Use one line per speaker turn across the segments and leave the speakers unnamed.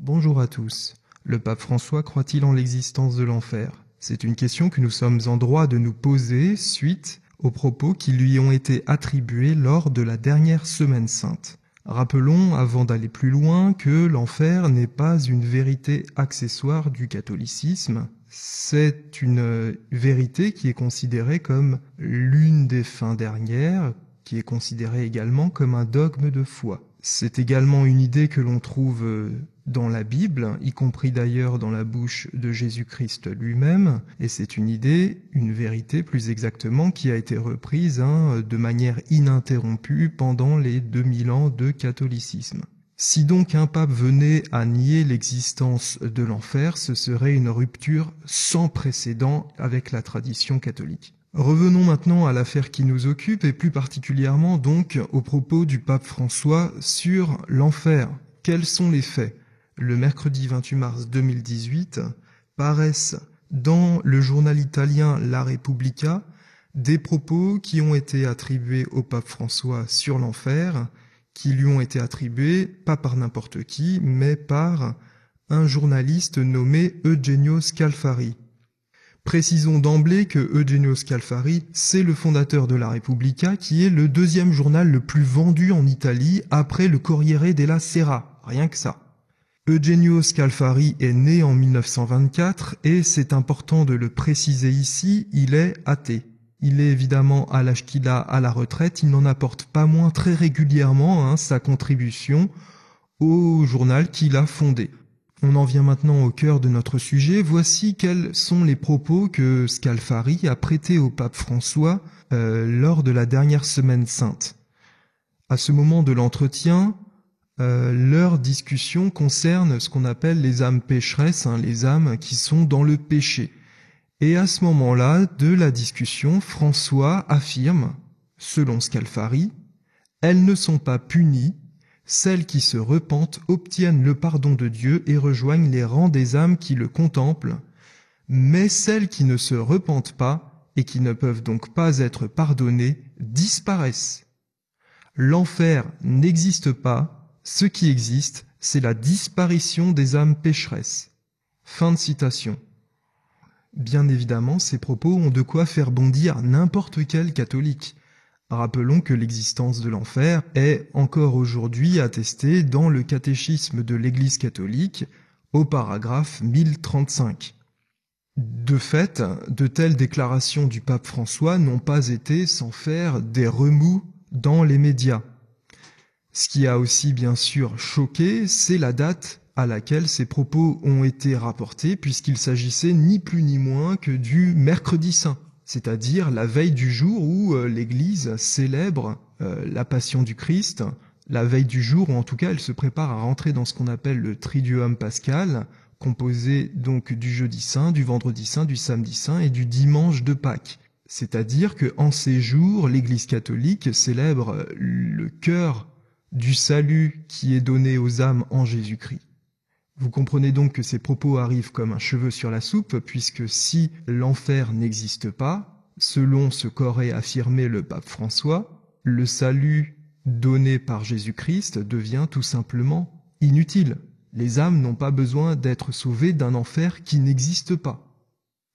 Bonjour à tous. Le pape François croit-il en l'existence de l'enfer? C'est une question que nous sommes en droit de nous poser suite aux propos qui lui ont été attribués lors de la dernière Semaine Sainte. Rappelons, avant d'aller plus loin, que l'enfer n'est pas une vérité accessoire du catholicisme. C'est une vérité qui est considérée comme l'une des fins dernières, qui est considérée également comme un dogme de foi. C'est également une idée que l'on trouve dans la Bible, y compris d'ailleurs dans la bouche de Jésus-Christ lui-même, et c'est une idée, une vérité plus exactement, qui a été reprise de manière ininterrompue pendant les 2000 ans de catholicisme. Si donc un pape venait à nier l'existence de l'enfer, ce serait une rupture sans précédent avec la tradition catholique. Revenons maintenant à l'affaire qui nous occupe et plus particulièrement donc aux propos du pape François sur l'enfer. Quels sont les faits? Le mercredi 28 mars 2018 paraissent dans le journal italien La Repubblica des propos qui ont été attribués au pape François sur l'enfer, qui lui ont été attribués pas par n'importe qui, mais par un journaliste nommé Eugenio Scalfari. Précisons d'emblée que Eugenio Scalfari, c'est le fondateur de La Repubblica, qui est le deuxième journal le plus vendu en Italie après le Corriere della Sera, rien que ça. Eugenio Scalfari est né en 1924 et c'est important de le préciser ici, il est athée. Il est évidemment à l'âge qu'il a à la retraite, il n'en apporte pas moins très régulièrement sa contribution au journal qu'il a fondé. On en vient maintenant au cœur de notre sujet. Voici quels sont les propos que Scalfari a prêtés au pape François lors de la dernière Semaine Sainte. À ce moment de l'entretien, leur discussion concerne ce qu'on appelle les âmes pécheresses, les âmes qui sont dans le péché. Et à ce moment-là de la discussion, François affirme, selon Scalfari, « Elles ne sont pas punies. Celles qui se repentent obtiennent le pardon de Dieu et rejoignent les rangs des âmes qui le contemplent, mais celles qui ne se repentent pas et qui ne peuvent donc pas être pardonnées disparaissent. L'enfer n'existe pas, ce qui existe, c'est la disparition des âmes pécheresses. » Fin de citation. Bien évidemment, ces propos ont de quoi faire bondir n'importe quel catholique. Rappelons que l'existence de l'enfer est encore aujourd'hui attestée dans le catéchisme de l'Église catholique au paragraphe 1035. De fait, de telles déclarations du pape François n'ont pas été sans faire des remous dans les médias. Ce qui a aussi bien sûr choqué, c'est la date à laquelle ces propos ont été rapportés, puisqu'il s'agissait ni plus ni moins que du mercredi saint, c'est-à-dire la veille du jour où l'Église célèbre la passion du Christ, la veille du jour où en tout cas elle se prépare à rentrer dans ce qu'on appelle le Triduum pascal, composé donc du jeudi saint, du vendredi saint, du samedi saint et du dimanche de Pâques. C'est-à-dire que en ces jours, l'Église catholique célèbre le cœur du salut qui est donné aux âmes en Jésus-Christ. Vous comprenez donc que ces propos arrivent comme un cheveu sur la soupe, puisque si l'enfer n'existe pas, selon ce qu'aurait affirmé le pape François, le salut donné par Jésus-Christ devient tout simplement inutile. Les âmes n'ont pas besoin d'être sauvées d'un enfer qui n'existe pas.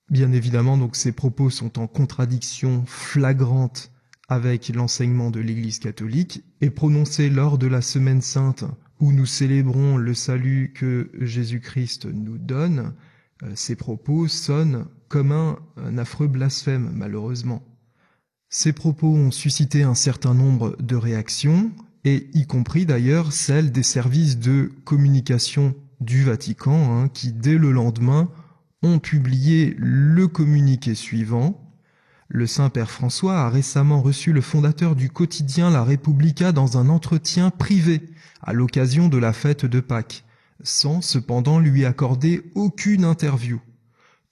Bien évidemment, donc ces propos sont en contradiction flagrante avec l'enseignement de l'Église catholique et prononcés lors de la Semaine Sainte où nous célébrons le salut que Jésus-Christ nous donne, ces propos sonnent comme un affreux blasphème, malheureusement. Ces propos ont suscité un certain nombre de réactions, et y compris d'ailleurs celles des services de communication du Vatican, qui dès le lendemain ont publié le communiqué suivant. Le Saint-Père François a récemment reçu le fondateur du quotidien La Repubblica dans un entretien privé à l'occasion de la fête de Pâques, sans cependant lui accorder aucune interview.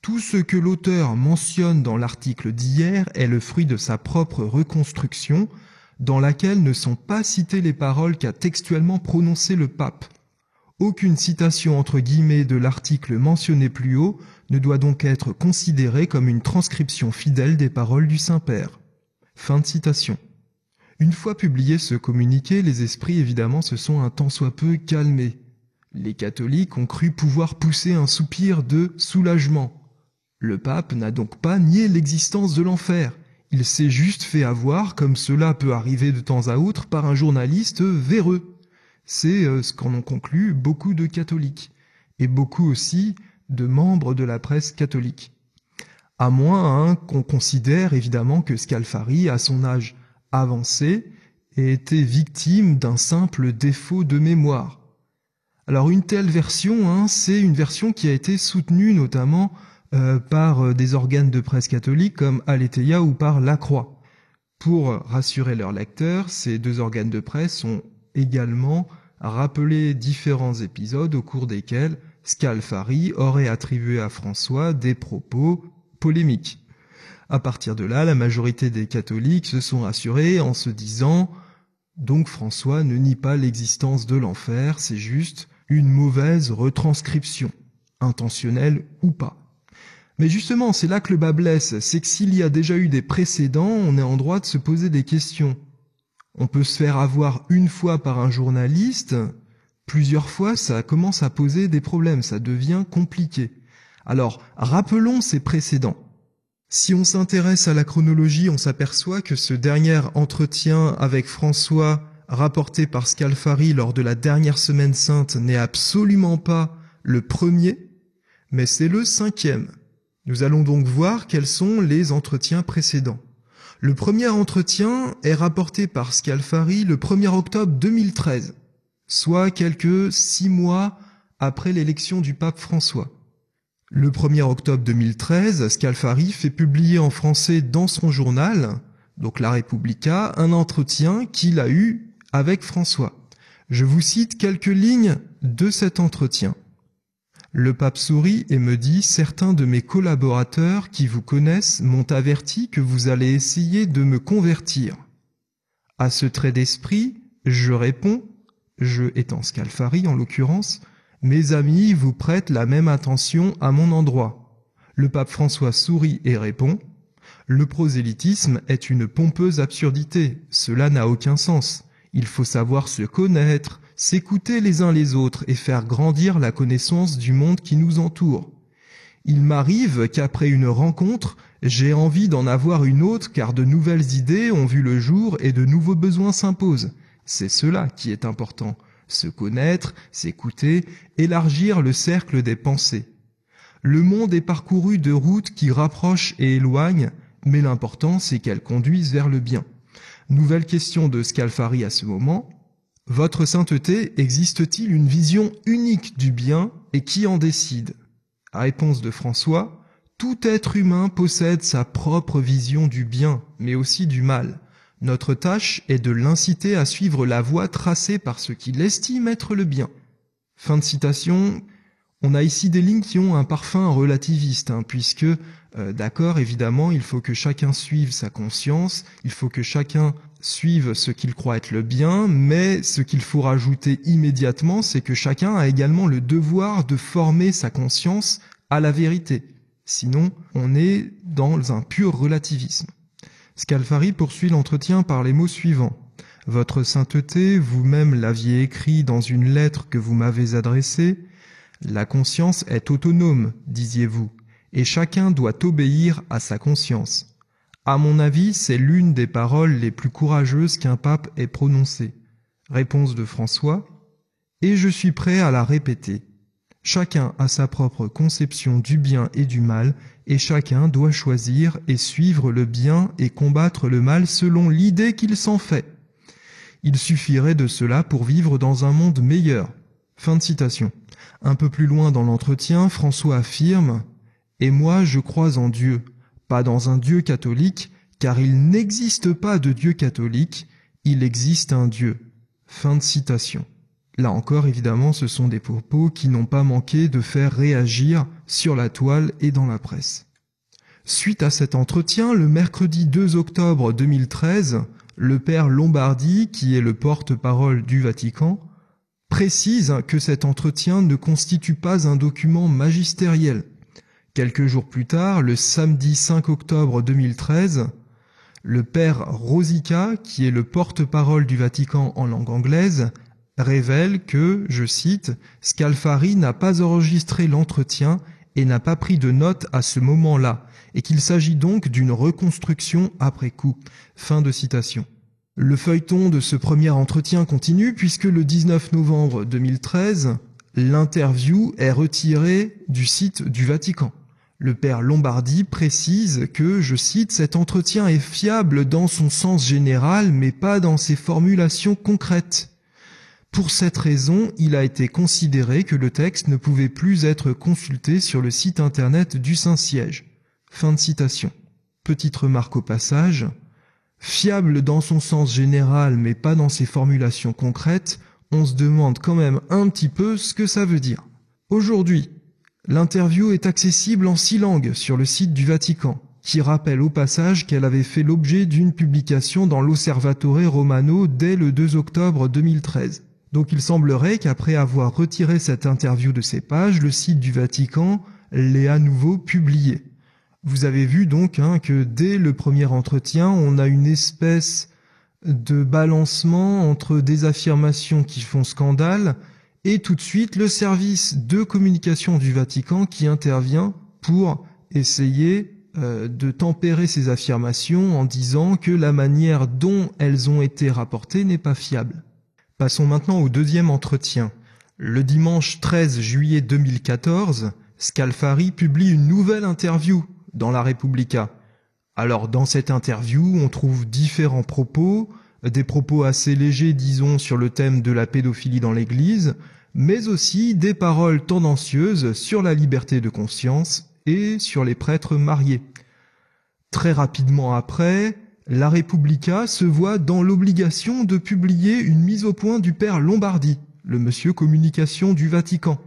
Tout ce que l'auteur mentionne dans l'article d'hier est le fruit de sa propre reconstruction, dans laquelle ne sont pas citées les paroles qu'a textuellement prononcées le pape. Aucune citation entre guillemets de l'article mentionné plus haut ne doit donc être considérée comme une transcription fidèle des paroles du Saint-Père. Fin de citation. Une fois publié ce communiqué, les esprits évidemment se sont un tant soit peu calmés. Les catholiques ont cru pouvoir pousser un soupir de soulagement. Le pape n'a donc pas nié l'existence de l'enfer. Il s'est juste fait avoir, comme cela peut arriver de temps à autre, par un journaliste véreux. C'est ce qu'en ont conclu beaucoup de catholiques, et beaucoup aussi de membres de la presse catholique. À moins qu'on considère évidemment que Scalfari, à son âge avancé, ait été victime d'un simple défaut de mémoire. Alors une telle version, c'est une version qui a été soutenue notamment par des organes de presse catholiques comme Aletheia ou par La Croix. Pour rassurer leurs lecteurs, ces deux organes de presse ont également rappelé différents épisodes au cours desquels Scalfari aurait attribué à François des propos polémiques. À partir de là, la majorité des catholiques se sont rassurés en se disant « Donc François ne nie pas l'existence de l'enfer, c'est juste une mauvaise retranscription, intentionnelle ou pas. » Mais justement, c'est là que le bât blesse, c'est que s'il y a déjà eu des précédents, on est en droit de se poser des questions. On peut se faire avoir une fois par un journaliste, plusieurs fois ça commence à poser des problèmes, ça devient compliqué. Alors, rappelons ces précédents. Si on s'intéresse à la chronologie, on s'aperçoit que ce dernier entretien avec François, rapporté par Scalfari lors de la dernière semaine sainte, n'est absolument pas le premier, mais c'est le 5e. Nous allons donc voir quels sont les entretiens précédents. Le premier entretien est rapporté par Scalfari le 1er octobre 2013, soit quelques 6 mois après l'élection du pape François. Le 1er octobre 2013, Scalfari fait publier en français dans son journal, donc La Repubblica, un entretien qu'il a eu avec François. Je vous cite quelques lignes de cet entretien. Le pape sourit et me dit « Certains de mes collaborateurs qui vous connaissent m'ont averti que vous allez essayer de me convertir. » À ce trait d'esprit, je réponds, je étant Scalfari en l'occurrence, « Mes amis vous prêtent la même attention à mon endroit. » Le pape François sourit et répond « Le prosélytisme est une pompeuse absurdité, cela n'a aucun sens. Il faut savoir se connaître, s'écouter les uns les autres et faire grandir la connaissance du monde qui nous entoure. Il m'arrive qu'après une rencontre, j'ai envie d'en avoir une autre car de nouvelles idées ont vu le jour et de nouveaux besoins s'imposent. C'est cela qui est important. Se connaître, s'écouter, élargir le cercle des pensées. Le monde est parcouru de routes qui rapprochent et éloignent, mais l'important c'est qu'elles conduisent vers le bien. Nouvelle question de Scalfari à ce moment. Votre sainteté, existe-t-il une vision unique du bien et qui en décide? Réponse de François. Tout être humain possède sa propre vision du bien, mais aussi du mal. Notre tâche est de l'inciter à suivre la voie tracée par ce qu'il estime être le bien. Fin de citation. On a ici des lignes qui ont un parfum relativiste, puisque, d'accord, évidemment, il faut que chacun suive sa conscience, il faut que chacun suive ce qu'il croit être le bien, mais ce qu'il faut rajouter immédiatement, c'est que chacun a également le devoir de former sa conscience à la vérité. Sinon, on est dans un pur relativisme. Scalfari poursuit l'entretien par les mots suivants. « Votre sainteté, vous-même l'aviez écrit dans une lettre que vous m'avez adressée. La conscience est autonome, disiez-vous, et chacun doit obéir à sa conscience. À mon avis, c'est l'une des paroles les plus courageuses qu'un pape ait prononcées. » Réponse de François. « Et je suis prêt à la répéter. Chacun a sa propre conception du bien et du mal, et chacun doit choisir et suivre le bien et combattre le mal selon l'idée qu'il s'en fait. Il suffirait de cela pour vivre dans un monde meilleur. » Fin de citation. Un peu plus loin dans l'entretien, François affirme « Et moi je crois en Dieu, pas dans un Dieu catholique, car il n'existe pas de Dieu catholique, il existe un Dieu. » Fin de citation. Là encore, évidemment, ce sont des propos qui n'ont pas manqué de faire réagir sur la toile et dans la presse. Suite à cet entretien, le mercredi 2 octobre 2013, le père Lombardi, qui est le porte-parole du Vatican, précise que cet entretien ne constitue pas un document magistériel. Quelques jours plus tard, le samedi 5 octobre 2013, le père Rosica, qui est le porte-parole du Vatican en langue anglaise, révèle que, je cite, « Scalfari n'a pas enregistré l'entretien et n'a pas pris de notes à ce moment-là, et qu'il s'agit donc d'une reconstruction après coup. » Fin de citation. Le feuilleton de ce premier entretien continue puisque le 19 novembre 2013, l'interview est retirée du site du Vatican. Le père Lombardi précise que, je cite, « Cet entretien est fiable dans son sens général, mais pas dans ses formulations concrètes. Pour cette raison, il a été considéré que le texte ne pouvait plus être consulté sur le site internet du Saint-Siège. » Fin de citation. Petite remarque au passage. Fiable dans son sens général, mais pas dans ses formulations concrètes, on se demande quand même un petit peu ce que ça veut dire. Aujourd'hui, l'interview est accessible en 6 langues sur le site du Vatican, qui rappelle au passage qu'elle avait fait l'objet d'une publication dans l'Osservatore Romano dès le 2 octobre 2013. Donc il semblerait qu'après avoir retiré cette interview de ses pages, le site du Vatican l'ait à nouveau publiée. Vous avez vu donc que dès le premier entretien, on a une espèce de balancement entre des affirmations qui font scandale et tout de suite le service de communication du Vatican qui intervient pour essayer de tempérer ces affirmations en disant que la manière dont elles ont été rapportées n'est pas fiable. Passons maintenant au deuxième entretien. Le dimanche 13 juillet 2014, Scalfari publie une nouvelle interview dans la Repubblica. Alors dans cette interview, on trouve différents propos, des propos assez légers disons sur le thème de la pédophilie dans l'Église, mais aussi des paroles tendancieuses sur la liberté de conscience et sur les prêtres mariés. Très rapidement après, la Repubblica se voit dans l'obligation de publier une mise au point du père Lombardi, le monsieur communication du Vatican.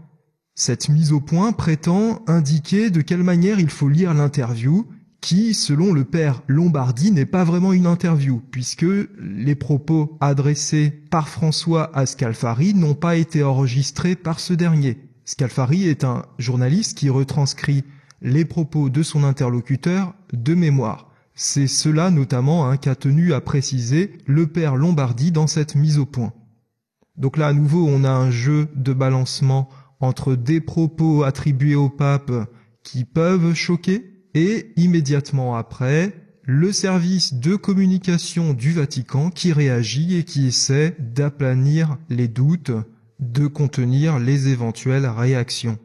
Cette mise au point prétend indiquer de quelle manière il faut lire l'interview, qui, selon le père Lombardi, n'est pas vraiment une interview, puisque les propos adressés par François à Scalfari n'ont pas été enregistrés par ce dernier. Scalfari est un journaliste qui retranscrit les propos de son interlocuteur de mémoire. C'est cela notamment qu'a tenu à préciser le père Lombardi dans cette mise au point. Donc là, à nouveau, on a un jeu de balancement entre des propos attribués au pape qui peuvent choquer et immédiatement après, le service de communication du Vatican qui réagit et qui essaie d'aplanir les doutes, de contenir les éventuelles réactions.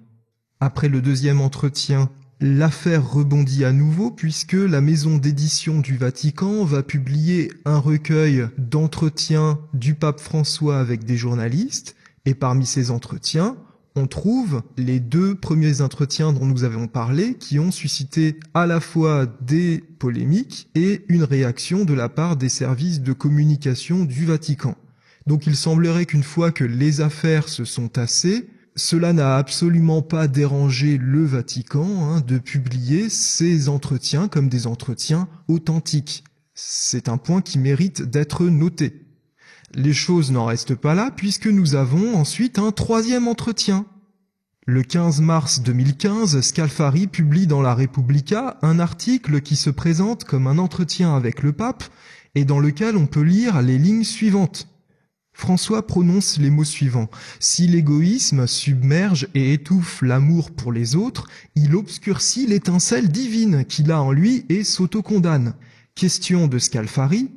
Après le deuxième entretien, l'affaire rebondit à nouveau puisque la maison d'édition du Vatican va publier un recueil d'entretiens du pape François avec des journalistes et parmi ces entretiens, on trouve les 2 premiers entretiens dont nous avons parlé qui ont suscité à la fois des polémiques et une réaction de la part des services de communication du Vatican. Donc il semblerait qu'une fois que les affaires se sont tassées, cela n'a absolument pas dérangé le Vatican de publier ces entretiens comme des entretiens authentiques. C'est un point qui mérite d'être noté. Les choses n'en restent pas là puisque nous avons ensuite un troisième entretien. Le 15 mars 2015, Scalfari publie dans la Repubblica un article qui se présente comme un entretien avec le pape et dans lequel on peut lire les lignes suivantes. François prononce les mots suivants. « Si l'égoïsme submerge et étouffe l'amour pour les autres, il obscurcit l'étincelle divine qu'il a en lui et s'autocondamne. » Question de Scalfari.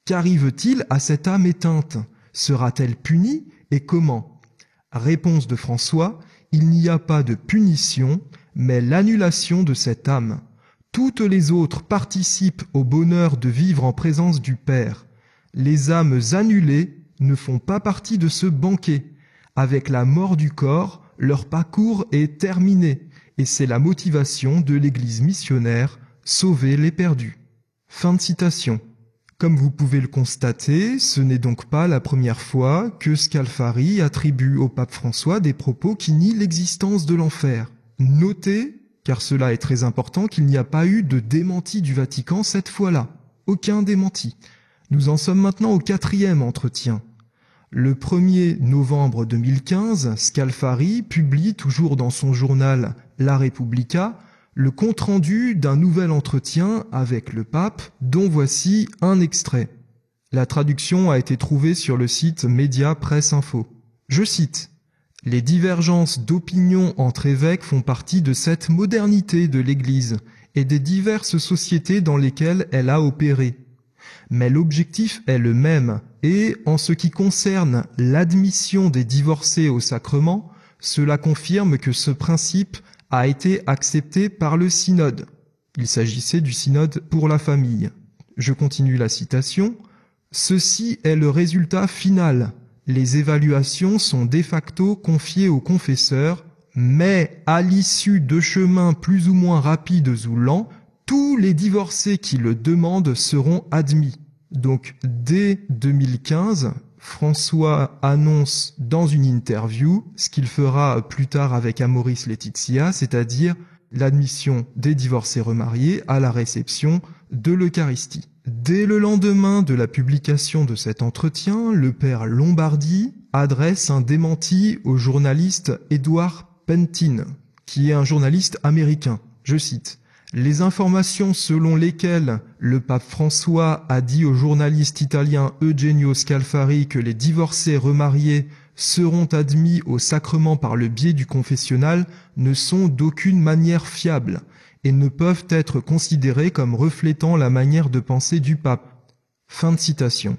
Qu'arrive-t-il à cette âme éteinte? Sera-t-elle punie et comment? Réponse de François. Il n'y a pas de punition, mais l'annulation de cette âme. Toutes les autres participent au bonheur de vivre en présence du Père. Les âmes annulées ne font pas partie de ce banquet. Avec la mort du corps, leur parcours est terminé, et c'est la motivation de l'Église missionnaire, sauver les perdus. Fin de citation. Comme vous pouvez le constater, ce n'est donc pas la première fois que Scalfari attribue au pape François des propos qui nient l'existence de l'enfer. Notez, car cela est très important, qu'il n'y a pas eu de démenti du Vatican cette fois-là. Aucun démenti. Nous en sommes maintenant au 4e entretien. Le 1er novembre 2015, Scalfari publie toujours dans son journal La Repubblica le compte-rendu d'un nouvel entretien avec le pape, dont voici un extrait. La traduction a été trouvée sur le site Média Presse Info. Je cite: « Les divergences d'opinion entre évêques font partie de cette modernité de l'Église et des diverses sociétés dans lesquelles elle a opéré. Mais l'objectif est le même, et en ce qui concerne l'admission des divorcés au sacrement, cela confirme que ce principe a été accepté par le synode. » Il s'agissait du synode pour la famille. Je continue la citation. « Ceci est le résultat final. Les évaluations sont de facto confiées aux confesseurs, mais à l'issue de chemins plus ou moins rapides ou lents, tous les divorcés qui le demandent seront admis. » Donc, dès 2015, François annonce dans une interview ce qu'il fera plus tard avec Amoris Laetitia, c'est-à-dire l'admission des divorcés remariés à la réception de l'Eucharistie. Dès le lendemain de la publication de cet entretien, le père Lombardi adresse un démenti au journaliste Edward Pentin, qui est un journaliste américain. Je cite: « Les informations selon lesquelles le pape François a dit au journaliste italien Eugenio Scalfari que les divorcés remariés seront admis au sacrement par le biais du confessionnal ne sont d'aucune manière fiables et ne peuvent être considérées comme reflétant la manière de penser du pape. » Fin de citation.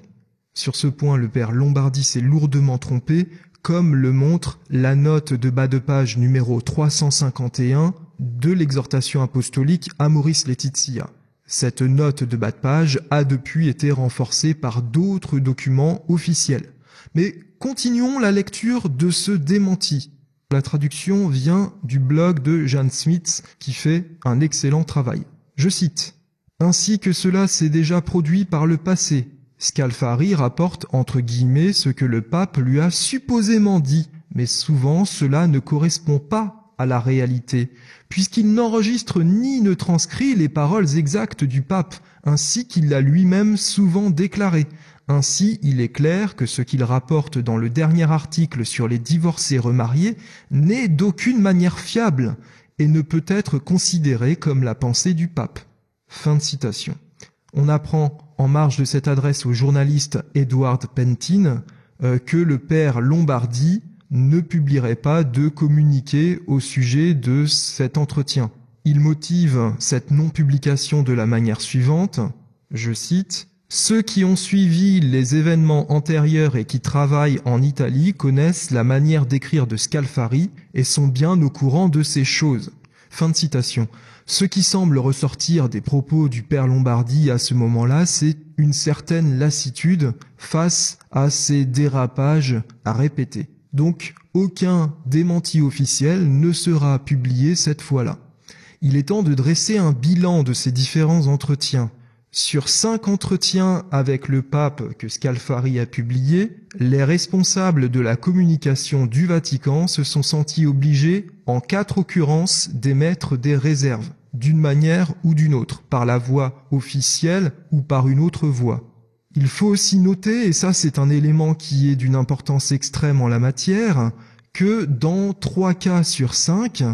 Sur ce point, le père Lombardi s'est lourdement trompé, comme le montre la note de bas de page numéro 351 de l'exhortation apostolique Amoris Laetitia. Cette note de bas de page a depuis été renforcée par d'autres documents officiels. Mais continuons la lecture de ce démenti. La traduction vient du blog de Jan Smith qui fait un excellent travail. Je cite: « Ainsi que cela s'est déjà produit par le passé, Scalfari rapporte entre guillemets ce que le pape lui a supposément dit, mais souvent cela ne correspond pas à la réalité, puisqu'il n'enregistre ni ne transcrit les paroles exactes du pape, ainsi qu'il l'a lui-même souvent déclaré. Ainsi, il est clair que ce qu'il rapporte dans le dernier article sur les divorcés remariés n'est d'aucune manière fiable et ne peut être considéré comme la pensée du pape. » Fin de citation. On apprend en marge de cette adresse au journaliste Edward Pentin que le père Lombardi ne publierait pas de communiqué au sujet de cet entretien. Il motive cette non-publication de la manière suivante, je cite: « Ceux qui ont suivi les événements antérieurs et qui travaillent en Italie connaissent la manière d'écrire de Scalfari et sont bien au courant de ces choses. » Fin de citation. Ce qui semble ressortir des propos du père Lombardi à ce moment-là, c'est une certaine lassitude face à ces dérapages à répéter. Donc, aucun démenti officiel ne sera publié cette fois-là. Il est temps de dresser un bilan de ces différents entretiens. Sur 5 entretiens avec le pape que Scalfari a publiés, les responsables de la communication du Vatican se sont sentis obligés, en 4 occurrences, d'émettre des réserves, d'une manière ou d'une autre, par la voie officielle ou par une autre voie. Il faut aussi noter, et ça c'est un élément qui est d'une importance extrême en la matière, que dans 3 cas sur 5,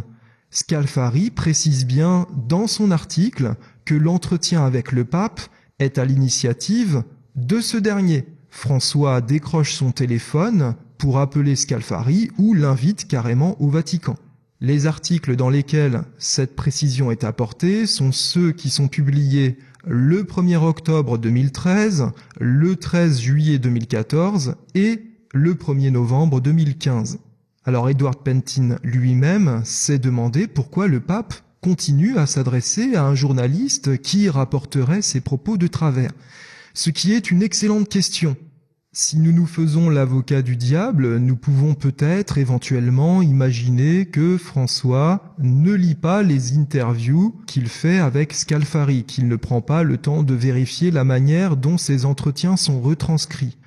Scalfari précise bien dans son article que l'entretien avec le pape est à l'initiative de ce dernier. François décroche son téléphone pour appeler Scalfari ou l'invite carrément au Vatican. Les articles dans lesquels cette précision est apportée sont ceux qui sont publiés le 1er octobre 2013, le 13 juillet 2014 et le 1er novembre 2015. Alors Edward Pentin lui-même s'est demandé pourquoi le pape continue à s'adresser à un journaliste qui rapporterait ses propos de travers. Ce qui est une excellente question. Si nous nous faisons l'avocat du diable, nous pouvons peut-être éventuellement imaginer que François ne lit pas les interviews qu'il fait avec Scalfari, qu'il ne prend pas le temps de vérifier la manière dont ces entretiens sont retranscrits.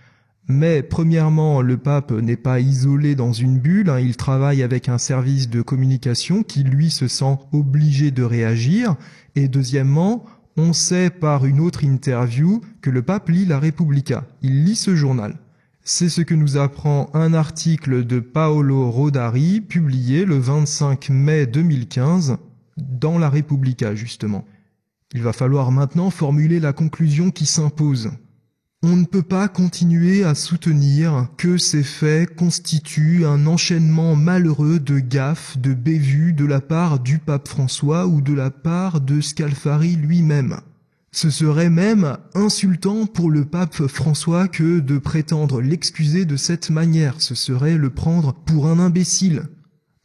Mais premièrement, le pape n'est pas isolé dans une bulle, il travaille avec un service de communication qui lui se sent obligé de réagir. Et deuxièmement, on sait par une autre interview que le pape lit la Repubblica. Il lit ce journal. C'est ce que nous apprend un article de Paolo Rodari, publié le 25 mai 2015, dans la Repubblica justement. Il va falloir maintenant formuler la conclusion qui s'impose. On ne peut pas continuer à soutenir que ces faits constituent un enchaînement malheureux de gaffes, de bévues de la part du pape François ou de la part de Scalfari lui-même. Ce serait même insultant pour le pape François que de prétendre l'excuser de cette manière, ce serait le prendre pour un imbécile.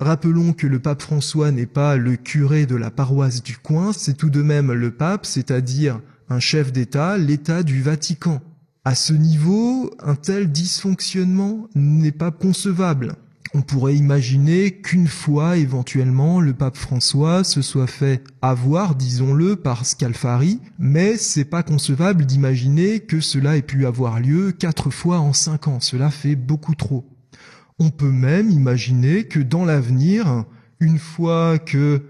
Rappelons que le pape François n'est pas le curé de la paroisse du coin, c'est tout de même le pape, c'est-à-dire un chef d'État, l'État du Vatican. À ce niveau, un tel dysfonctionnement n'est pas concevable. On pourrait imaginer qu'une fois, éventuellement, le pape François se soit fait avoir, disons-le, par Scalfari, mais c'est pas concevable d'imaginer que cela ait pu avoir lieu 4 fois en 5 ans. Cela fait beaucoup trop. On peut même imaginer que dans l'avenir, une fois que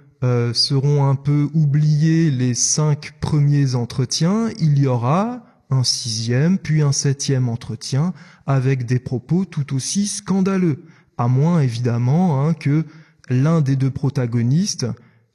seront un peu oubliés les 5 premiers entretiens, il y aura un 6e, puis un 7e entretien avec des propos tout aussi scandaleux. À moins évidemment que l'un des 2 protagonistes,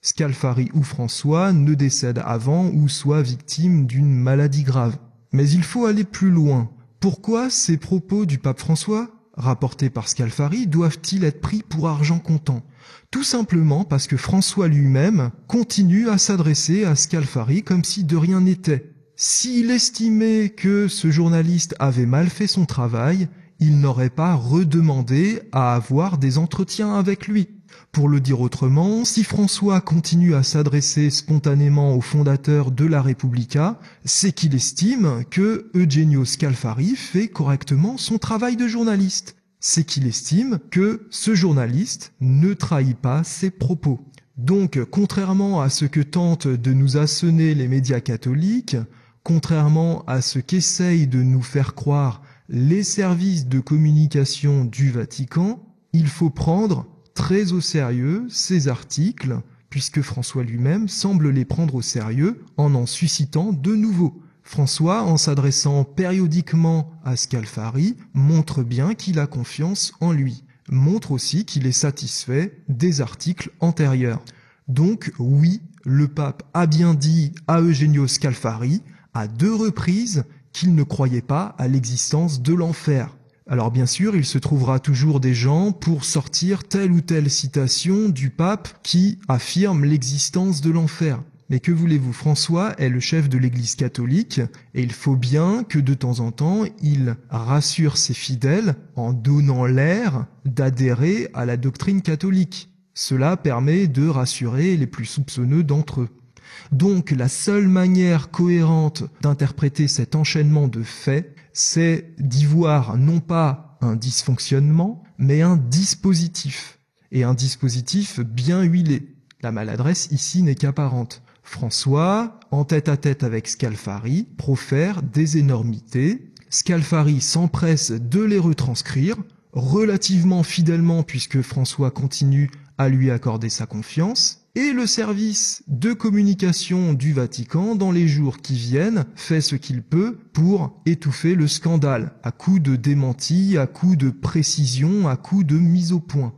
Scalfari ou François, ne décède avant ou soit victime d'une maladie grave. Mais il faut aller plus loin. Pourquoi ces propos du pape François, rapportés par Scalfari, doivent-ils être pris pour argent comptant ? Tout simplement parce que François lui-même continue à s'adresser à Scalfari comme si de rien n'était. S'il estimait que ce journaliste avait mal fait son travail, il n'aurait pas redemandé à avoir des entretiens avec lui. Pour le dire autrement, si François continue à s'adresser spontanément au fondateur de la Repubblica, c'est qu'il estime que Eugenio Scalfari fait correctement son travail de journaliste. C'est qu'il estime que ce journaliste ne trahit pas ses propos. Donc, contrairement à ce que tentent de nous assener les médias catholiques, contrairement à ce qu'essayent de nous faire croire les services de communication du Vatican, il faut prendre très au sérieux ces articles, puisque François lui-même semble les prendre au sérieux en suscitant de nouveaux. François, en s'adressant périodiquement à Scalfari, montre bien qu'il a confiance en lui, montre aussi qu'il est satisfait des articles antérieurs. Donc oui, le pape a bien dit à Eugenio Scalfari, à 2 reprises, qu'il ne croyait pas à l'existence de l'enfer. Alors bien sûr, il se trouvera toujours des gens pour sortir telle ou telle citation du pape qui affirme l'existence de l'enfer. Mais que voulez-vous, François est le chef de l'Église catholique et il faut bien que de temps en temps, il rassure ses fidèles en donnant l'air d'adhérer à la doctrine catholique. Cela permet de rassurer les plus soupçonneux d'entre eux. Donc la seule manière cohérente d'interpréter cet enchaînement de faits, c'est d'y voir non pas un dysfonctionnement, mais un dispositif. Et un dispositif bien huilé. La maladresse ici n'est qu'apparente. François, en tête-à-tête avec Scalfari, profère des énormités. Scalfari s'empresse de les retranscrire, relativement fidèlement puisque François continue à lui accorder sa confiance. Et le service de communication du Vatican, dans les jours qui viennent, fait ce qu'il peut pour étouffer le scandale, à coups de démentis, à coups de précision, à coups de mise au point.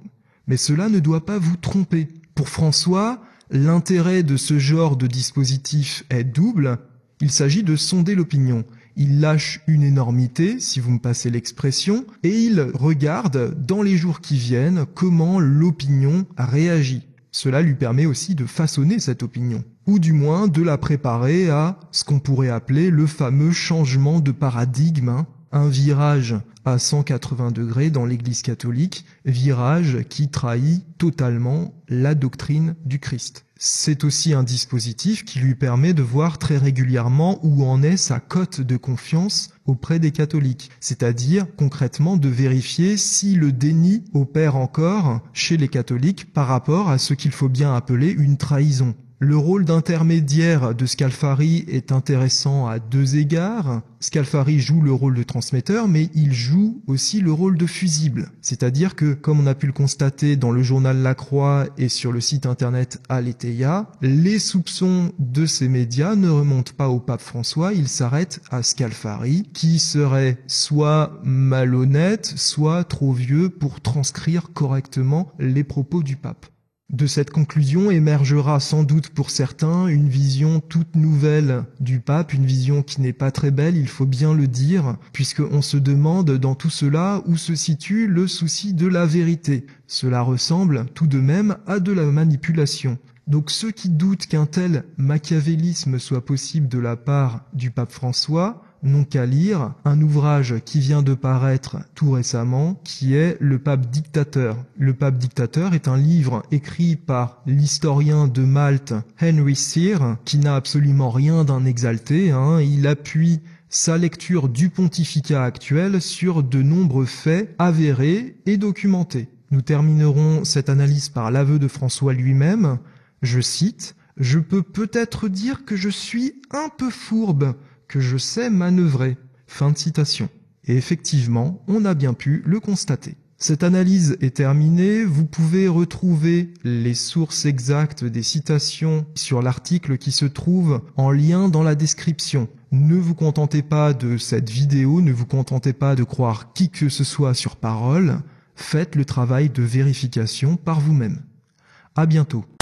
Mais cela ne doit pas vous tromper. Pour François, l'intérêt de ce genre de dispositif est double. Il s'agit de sonder l'opinion. Il lâche une énormité, si vous me passez l'expression, et il regarde, dans les jours qui viennent, comment l'opinion réagit. Cela lui permet aussi de façonner cette opinion, ou du moins de la préparer à ce qu'on pourrait appeler le fameux changement de paradigme, un virage à 180 degrés dans l'Église catholique, virage qui trahit totalement la doctrine du Christ. C'est aussi un dispositif qui lui permet de voir très régulièrement où en est sa cote de confiance auprès des catholiques, c'est-à-dire concrètement de vérifier si le déni opère encore chez les catholiques par rapport à ce qu'il faut bien appeler une trahison. Le rôle d'intermédiaire de Scalfari est intéressant à 2 égards. Scalfari joue le rôle de transmetteur, mais il joue aussi le rôle de fusible. C'est-à-dire que, comme on a pu le constater dans le journal La Croix et sur le site internet Aletheia, les soupçons de ces médias ne remontent pas au pape François, ils s'arrêtent à Scalfari, qui serait soit malhonnête, soit trop vieux pour transcrire correctement les propos du pape. De cette conclusion émergera sans doute pour certains une vision toute nouvelle du pape, une vision qui n'est pas très belle, il faut bien le dire, puisqu'on se demande dans tout cela où se situe le souci de la vérité. Cela ressemble tout de même à de la manipulation. Donc ceux qui doutent qu'un tel machiavélisme soit possible de la part du pape François n'ont qu'à lire un ouvrage qui vient de paraître tout récemment, qui est Le Pape Dictateur. Le Pape Dictateur est un livre écrit par l'historien de Malte Henry Cyr, qui n'a absolument rien d'un exalté. Il appuie sa lecture du pontificat actuel sur de nombreux faits avérés et documentés. Nous terminerons cette analyse par l'aveu de François lui-même. Je cite, « Je peux peut-être dire que je suis un peu fourbe, que je sais manœuvrer. » Fin de citation. Et effectivement, on a bien pu le constater. Cette analyse est terminée, vous pouvez retrouver les sources exactes des citations sur l'article qui se trouve en lien dans la description. Ne vous contentez pas de cette vidéo, ne vous contentez pas de croire qui que ce soit sur parole, faites le travail de vérification par vous-même. À bientôt.